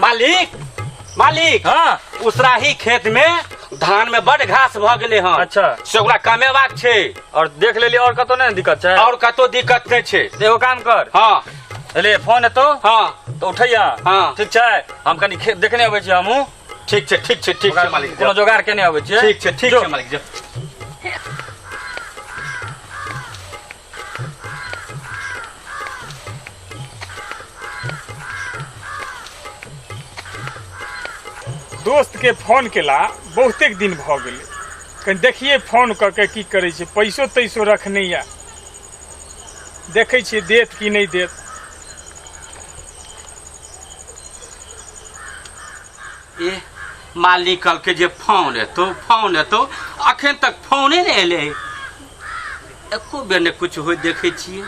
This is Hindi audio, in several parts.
मालिक मालिक हाँ उसराही खेत में धान में बड़ घास भ गेले हन। अच्छा से ओकरा कमेबाक छै। और देख लेली और कतो नहीं दिक्कत छै? और कतो दिक्कत नहीं छै। एगो काम कर। हाँ ले फोन एतो। हाँ तो उठैया। हाँ ठीक छै हम कनी खेत देखने आबै छी हमहू। ठीक छै ठीक छै ठीक छै मालिक। कोनो जोगाड़ केने आबै छी। ठीक छै मालिक जो। दोस्त के फोन केला बहुते दिन भ गेले, कहीं देखिए फोन करके की करे छे, पैसो तैसो रखने या देखे छे देत कि नहीं देत। ए मालिक कल के जे फोन एतो अखन तक फोने नहीं एले। एको बेर ने कुछ हो देखे छिए।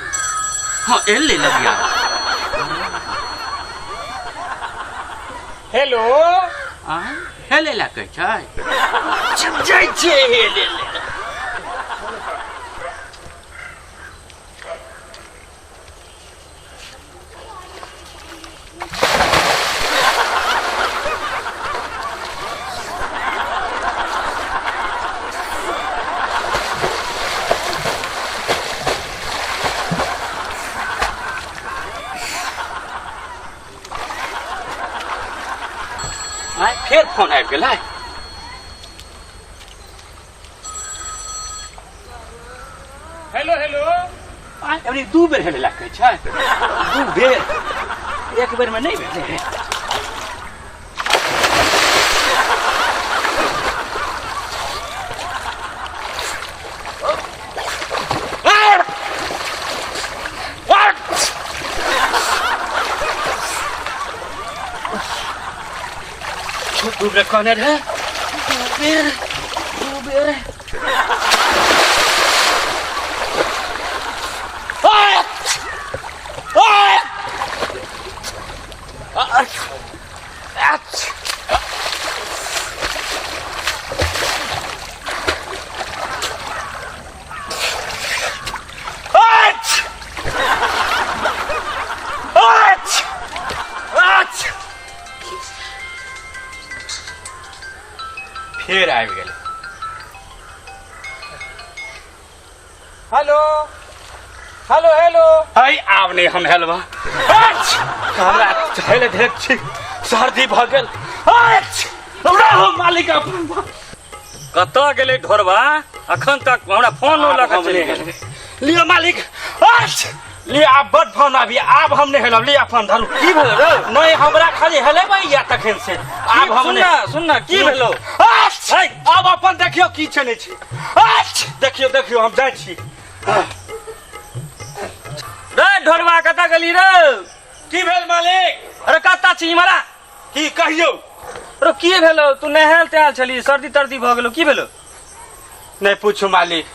हाँ एले लगिया। हेलो हेले ला कह छै जाय छै हेले ला। फिर फोन आबि गेलै। हेलो हेलो अरे दू बेर हेले ला कहै छै। दू बेर एक बेर में नहीं भेले। दू बेर कहने रहे। दू बेर फिर आबि गेलै। हेलो हेलो हेलो हई आब नहीं हम हेलबा। हमरा हेले देख छी सर्दी भ गेल। मालिक कत गेले ढोरबा? अखन तक हमरा फोन न लगा चले गेल। लियो मालिक लियो आप बड फोन आबी। आब हम नहीं हेलब। लिया फोन धरू। की भेलो रे? नहीं हमरा खाली हेलेबै या तखन से। आब हम सुनना की भेलो? अब अपन देखियो की छै नहीं छै। देखियो देखियो हम जाय छी। रे ढोरबा कत गेली रे? की भेल मालिक? अरे कत छी इमरा? की कहियो? अरे की भेलो? तू नहाल तेल छली, सर्दी तर्दी भ गेलो, की भेलो? नहीं पूछू मालिक।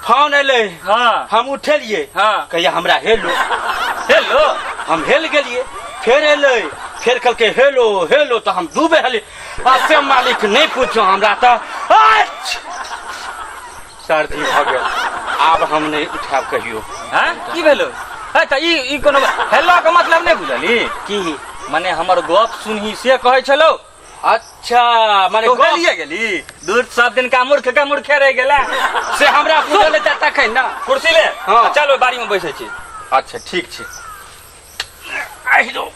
फोन एले। हाँ हम उठेलिए। हाँ कहिया हमरा हेलो हेलो। हम हेल गेलिए। फिर एले फिर कहलके हेलो हेलो तो हम डूबे हेले। से मालिक नहीं पूछो हमरा तो सर्दी भ गेल। आब हम नहीं उठाब कहियो। हां की भेलो? है त ई कोनो हेलो के मतलब नहीं बुझली की? माने हमर गप सुनही से कहै छलो। अच्छा माने तो गेली दूर सब दिन का मूर्खे रह गेला से हमरा बुझले त तखन ना। कुर्सी ले। हाँ। चलो बारी में बैठे छी। अच्छा ठीक छै। आइलो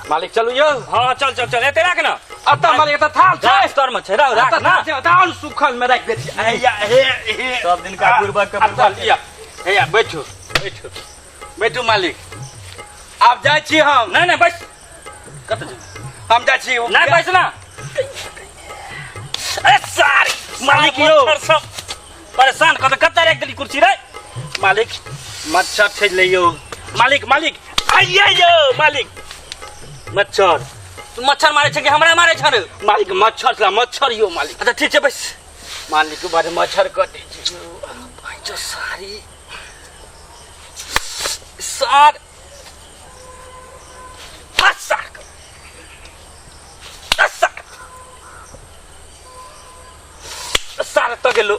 मालिक चलू यो। हाँ चल चल चल एते राख ना। अत्ता मालिक त थाल छै स्तर में छै राख ना। थाल सुखल में राख दे छी। हैया हे सब दिन का बुरबक के बुरबक लिया। हैया बैठो बैठो बैठो मालिक। आप जाय छी हम। नहीं नहीं बैठ। कत हम जाय छी। नहीं बैठ ना। अरे सारी मालिक यो परेशान कत राख देली कुर्सी रे? मालिक मच्छर छै ले यो। मालिक मालिक आइया यो मालिक मच्छर। तू मच्छर मारे छ कि हमरा मारे छ रे? मालिक मच्छर यो मालिक। अच्छा ठीक छै बस। मालिक के बारे मच्छर कटे छै। भाई जो सारी सार सार तो गेलो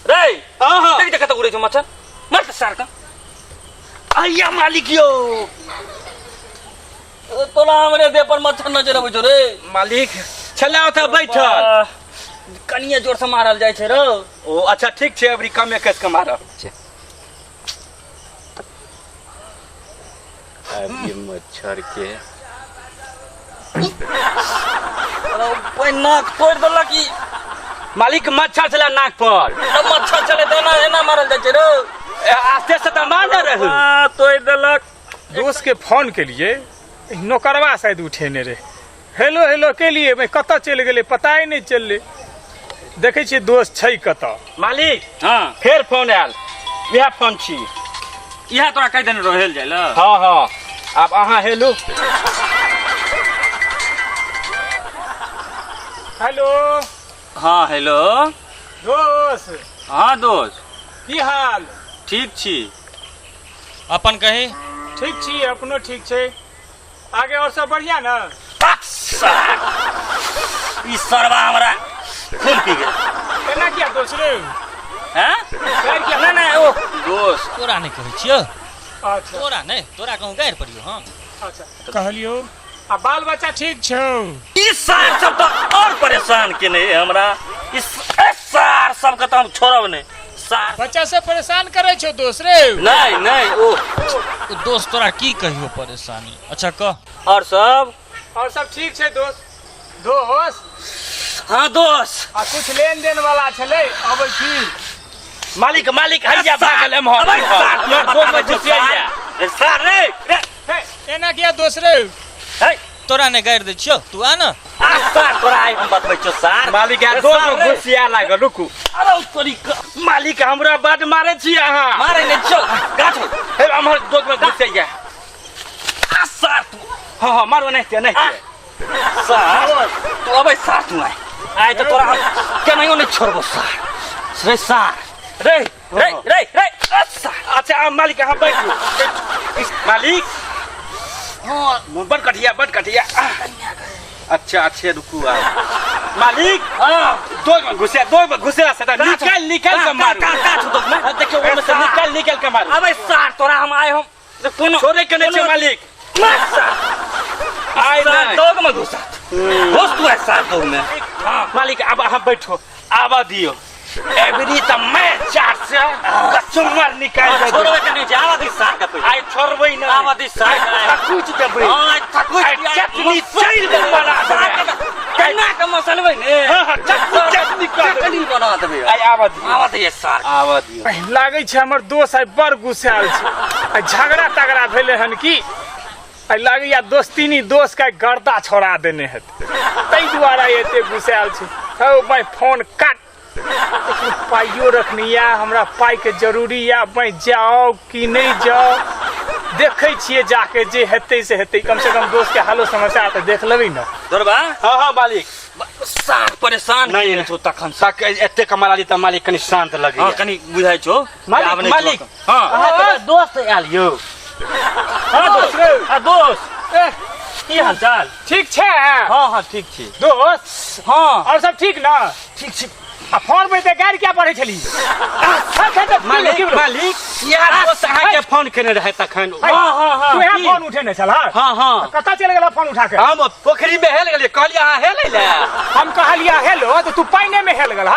रे। हां हां देख देख कत उड़े छ मच्छर। मर त सार का हैया मालिक यो तोला हमरे देह पर मच्छर नजर अबै छौ रे मालिक छला ओतऽ बैठल कनिए जोर से मारल जाइ छै रो ओ अच्छा ठीक छै अबरी कमे कस के मारब अभी मच्छर के कोई नाक तोड़ देलक की मालिक मच्छर छला नाक पर मच्छर चले देना एना मारल जाइ छै रो आस्ते से तो मार न रहू तोड़ देलक दोस्त के फोन के लिए नौकरवा शायद उठेने रहे हेलो हेलो के लिए मैं कतऽ चलि गेलै पता ही नहीं चलले देखे छियै दोस्त छै कतऽ मालिक हाँ फेर फोन आयल इएह फोन छी इएह तोरा कहि देने रहल जाइ ल हाँ हाँ आब अहाँ हेलो हेलो हाँ हेलो दोस्त हाँ दोस्त की हाल ठीक छी अपन कही ठीक छी अपनो ठीक छै आगे और सब बढ़िया ना ई सरवा हमरा खून पी गेल केना किया दोस्त रे हैं गायर किया नहीं नहीं ओ दोस्त तोरा नहीं कहै छियो अच्छा तोरा नहीं तोरा कहूँ गायर पड़ियो हम अच्छा कहलियो आ बाल बच्चा ठीक छौ ई सार सब तो और परेशान केने है हमरा ई सार सब के तो हम छोड़ब नहीं सार बच्चा से परेशान करे छौ दोस्त रे नहीं नहीं ओ दोस्त तोरा की कहियो परेशानी अच्छा कह और सब ठीक छै दोस्त हाँ दोस्त आ कुछ लेन देन वाला छलै अबै छी मालिक मालिक हैया भागल एम्हर सार रे हे एना किया दोस्त रे हे तोरा नहीं गायर दै छियो तू आ ना सार तोरा आइ हम बतबै छौ सार मालिक आ दो घुसिया लागल रुकू अरे तोरी मालिक हमरा बड मारे छी अहाँ मारे नहीं चल गाछ हे हमर दो घुसिया आ सार तू हाँ हाँ मारो नहीं नहीं सार तू अबै सार तू आइ तो तोरा केनाहियो नहीं छोड़बो सार रे सार रे रे रे रे अच्छा आप मालिक यहाँ बैठो मालिक हाँ बड़ कटिया अच्छा अच्छे रुकू आप मालिक हाँ दो घुसे सदा निकल के मारो देखो वो से निकल के मारो अबे सार तोरा हम आए हम कोनो छोड़े के नहीं मालिक आई ना दोग में घुसा घुस तू है सार दोग में मालिक अब आप बैठो आवा दियो एवरी त मैं चार से कचुमर निकाल दे छोड़वे के नहीं जावा दी सार का पे आई छोड़बै ना आवा दी सार कुछ देबै हां ठकुच चटनी चैल दे बना दे केना के मसलबै ने हां चटनी चटनी बना देबै आई आवा दी सार आवा दियो लागे छै हमर दोस्त आइ बड़ गुस्साल छै आ झगड़ा तगड़ा भेले हन की आइ लागे या दोस्तीनी दोस्त के गर्दा छोड़ा देने हेतै तै दुआरे एते गुस्साल छै हौ भाई फोन काट लेकिन पाइयो रखनी या हमरा पाई के जरूरी या मैं जाओ कि नहीं जाओ देखे छिए जाके जे हेतै से हेतै कम से कम दोस्त के हालो समस्या त देख लेबै न दरबा हां मालिक सार परेशान नहीं छौ तखन तक एते कमाली त मालिक कनी शांत लगे हां कनी बुझाइ छौ मालिक हां अहाँ दोस्त आयल यो हां दोस्त की हाल चाल ठीक छै हां ठीक छी दोस्त हां और सब ठीक ना ठीक छी आ फोन पे ते गाड़ी क्या पढ़े छली मालिक यार दोस्त अहाँ के फोन केने रहे तखन हां तू यहाँ फोन उठेने छल हां कतऽ चल गेला फोन उठा के हम पोखरी में हेल गेलिए कहलिए अहाँ हेलै ले हम कहलिया हेलो तो तू पानी में हेल गेल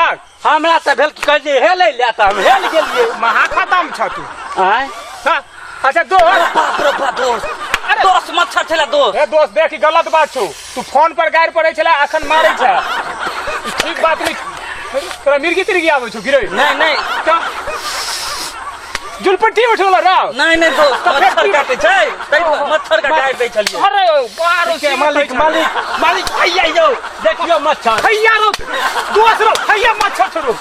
हमरा त भेल कहलिए हेलै ले त हम हेल गेलिए महा खत्म छ तू आय अच्छा दोस्त बाप रे बाप दोस्त दोस्त मच्छर छला दोस्त ए दोस्त देख गलत बात छौ तू फोन पर गाड़ी पड़े छला अखन मारै छ ठीक बात नहीं तोरा मिर्गी तिर्गी आबै छौ गिरै नहीं जुलपट्टी उठल राव नहीं दोस्त मच्छर काटे छै तै मच्छर का काट दै छलिए अरे बारो के मालिक हैया यो देखियो मच्छर हैया रो दोस्त रो हैया मच्छर छोड़ो